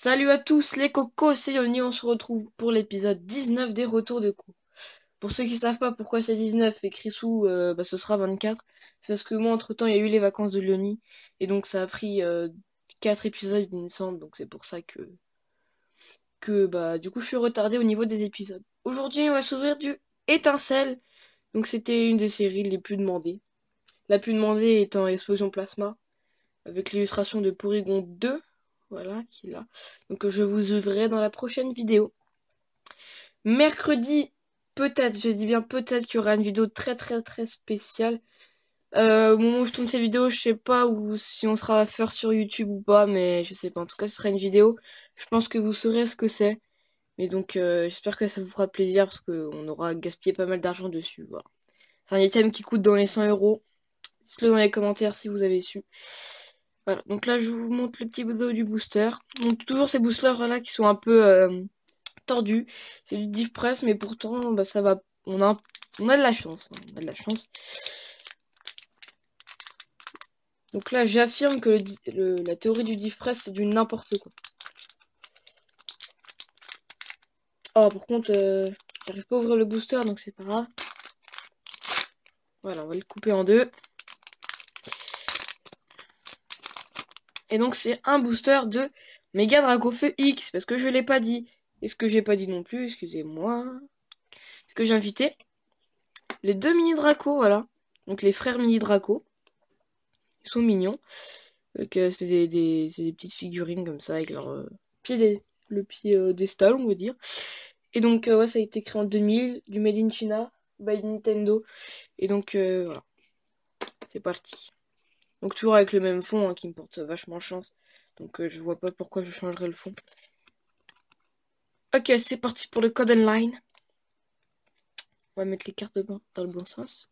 Salut à tous les cocos, c'est Yoni, on se retrouve pour l'épisode 19 des retours de coups. Pour ceux qui savent pas pourquoi c'est 19 et Chrisou, ce sera 24, c'est parce que moi entre temps il y a eu les vacances de Yoni, et donc ça a pris 4 épisodes il me semble, donc c'est pour ça que du coup je suis retardée au niveau des épisodes. Aujourd'hui on va s'ouvrir du Étincelle, donc c'était une des séries les plus demandées. La plus demandée étant Explosion Plasma, avec l'illustration de Porygon 2, voilà, qui est là. Donc je vous ouvrirai dans la prochaine vidéo. Mercredi, peut-être, je dis bien peut-être qu'il y aura une vidéo très très très spéciale. Au moment où je tourne ces vidéos, je sais pas ou si on sera à faire sur YouTube ou pas, mais je sais pas. En tout cas, ce sera une vidéo. Je pense que vous saurez ce que c'est. Mais donc, j'espère que ça vous fera plaisir parce qu'on aura gaspillé pas mal d'argent dessus. Voilà. C'est un item qui coûte dans les 100 euros. Dites-le dans les commentaires si vous avez su. Voilà, donc là je vous montre le petit bout du booster. Donc toujours ces boosters là qui sont un peu tordus. C'est du div press, mais pourtant ça va. On a de la chance. Hein, on a de la chance. Donc là j'affirme que la théorie du div press c'est du n'importe quoi. Oh par contre j'arrive pas à ouvrir le booster donc c'est pas grave. Voilà, on va le couper en deux. Et donc c'est un booster de Méga Dracofeu X, parce que je l'ai pas dit. Et ce que j'ai pas dit non plus, excusez-moi, c'est que j'ai invité les deux mini Draco, voilà. Donc les frères mini Draco. Ils sont mignons. Donc c'est des petites figurines comme ça, avec leur le pied des stalles, on va dire. Et donc ouais, ça a été créé en 2000, du Made in China, by Nintendo. Et donc voilà, c'est parti. Donc toujours avec le même fond, hein, qui me porte vachement chance. Donc je vois pas pourquoi je changerais le fond. Ok, c'est parti pour le code online. On va mettre les cartes dans le bon sens.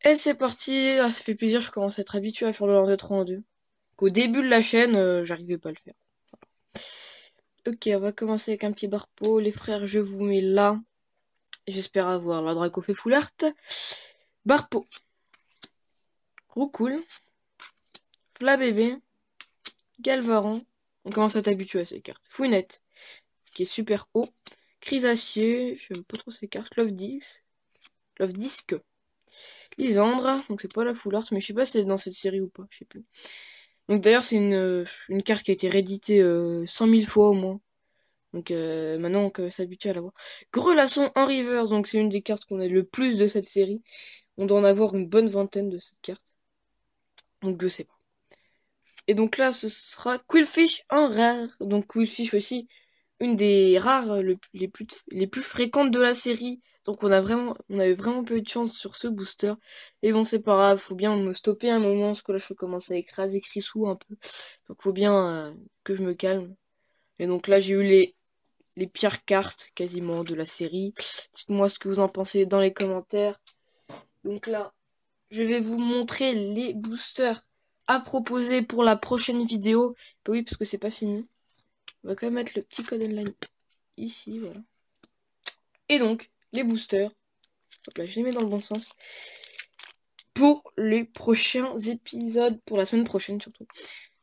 Et c'est parti. Ah, ça fait plaisir, je commence à être habitué à faire le 1, 2, 3 en 2. Au début de la chaîne, j'arrivais pas à le faire. Ok, on va commencer avec un petit barpeau. Les frères, je vous mets là. J'espère avoir la Dracofeu Full Art. Barpeau. Roucoule. Flabébé. Galvaran. On commence à t'habituer à ces cartes. Fouinette, qui est super haut. Chrysacier, j'aime pas trop ces cartes. Love Disc. Love Disc. Lysandre, donc c'est pas la Full Art, mais je sais pas si elle est dans cette série ou pas, je sais plus. Donc d'ailleurs c'est une carte qui a été rééditée 100 000 fois au moins. Donc maintenant on peut s'habituer à la voir. Grelasson en reverse, donc c'est une des cartes qu'on a le plus de cette série. On doit en avoir une bonne vingtaine de cette carte. Donc je sais pas. Et donc là ce sera Quillfish en rare. Donc Quillfish aussi, une des rares les plus fréquentes de la série. Donc on avait vraiment peu de chance sur ce booster. Et bon c'est pas grave, faut bien me stopper un moment parce que là je commence à écraser Chrisou un peu. Donc faut bien que je me calme. Et donc là j'ai eu les pires cartes quasiment de la série. Dites-moi ce que vous en pensez dans les commentaires. Donc là je vais vous montrer les boosters à proposer pour la prochaine vidéo. Bah oui parce que c'est pas fini. On va quand même mettre le petit code online ici, voilà. Et donc, les boosters, hop là, je les mets dans le bon sens, pour les prochains épisodes, pour la semaine prochaine surtout.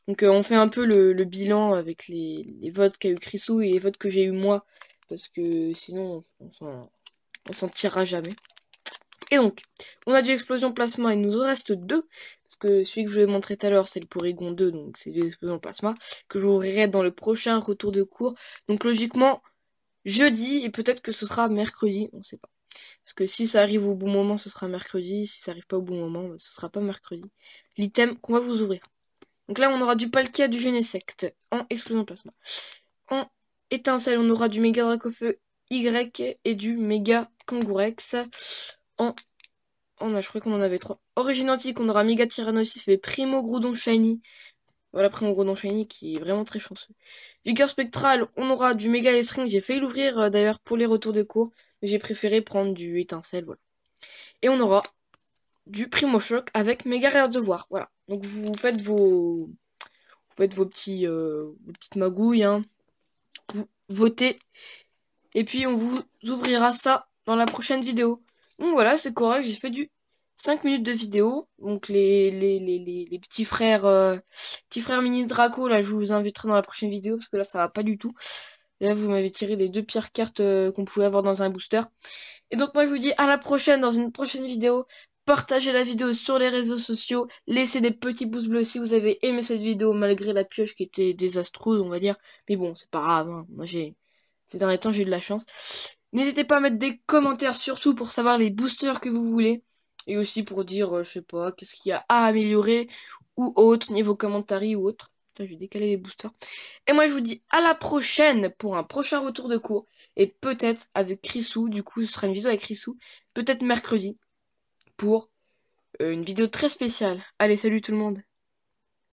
Donc on fait un peu le bilan avec les votes qu'a eu Chrisou et les votes que j'ai eu moi, parce que sinon on s'en tirera jamais. Et donc, on a du Explosion Plasma, il nous en reste deux, parce que celui que je vous ai montré tout à l'heure, c'est le Porygon 2, donc c'est de l'Explosion Plasma, que j'ouvrirai dans le prochain retour de cours. Donc logiquement, jeudi, et peut-être que ce sera mercredi, on sait pas. Parce que si ça arrive au bon moment, ce sera mercredi. Si ça arrive pas au bon moment, ce sera pas mercredi. L'item qu'on va vous ouvrir. Donc là, on aura du Palkia, du Genesect en Explosion Plasma. En Étincelle, on aura du Méga Dracofeu Y et du Méga Kangourex. Je crois qu'on en avait trois. Origine antique, on aura Méga Tyrannosif et Primo Groudon Shiny. Voilà, Primo Groudon Shiny qui est vraiment très chanceux. Vigueur spectrale, on aura du Méga Estring. J'ai failli l'ouvrir d'ailleurs pour les retours de cours. Mais j'ai préféré prendre du Étincelle, voilà. Et on aura du Primo Choc avec Méga Réservoir, voilà. Donc vous faites vos vos petites magouilles, hein. Vous votez. Et puis on vous ouvrira ça dans la prochaine vidéo. Donc voilà, c'est correct, j'ai fait du 5 minutes de vidéo. Donc les petits frères mini Draco, là, je vous inviterai dans la prochaine vidéo, parce que là, ça va pas du tout. Là, vous m'avez tiré les 2 pires cartes qu'on pouvait avoir dans un booster. Et donc moi je vous dis à la prochaine dans une prochaine vidéo. Partagez la vidéo sur les réseaux sociaux. Laissez des petits pouces bleus si vous avez aimé cette vidéo malgré la pioche qui était désastreuse, on va dire. Mais bon, c'est pas grave, hein. Moi ces derniers temps j'ai eu de la chance. N'hésitez pas à mettre des commentaires surtout pour savoir les boosters que vous voulez. Et aussi pour dire, je sais pas, qu'est-ce qu'il y a à améliorer ou autre, niveau commentaires ou autre. Putain, je vais décaler les boosters. Et moi je vous dis à la prochaine pour un prochain retour de cours. Et peut-être avec Chrisou, du coup ce sera une vidéo avec Chrisou, peut-être mercredi, pour une vidéo très spéciale. Allez, salut tout le monde!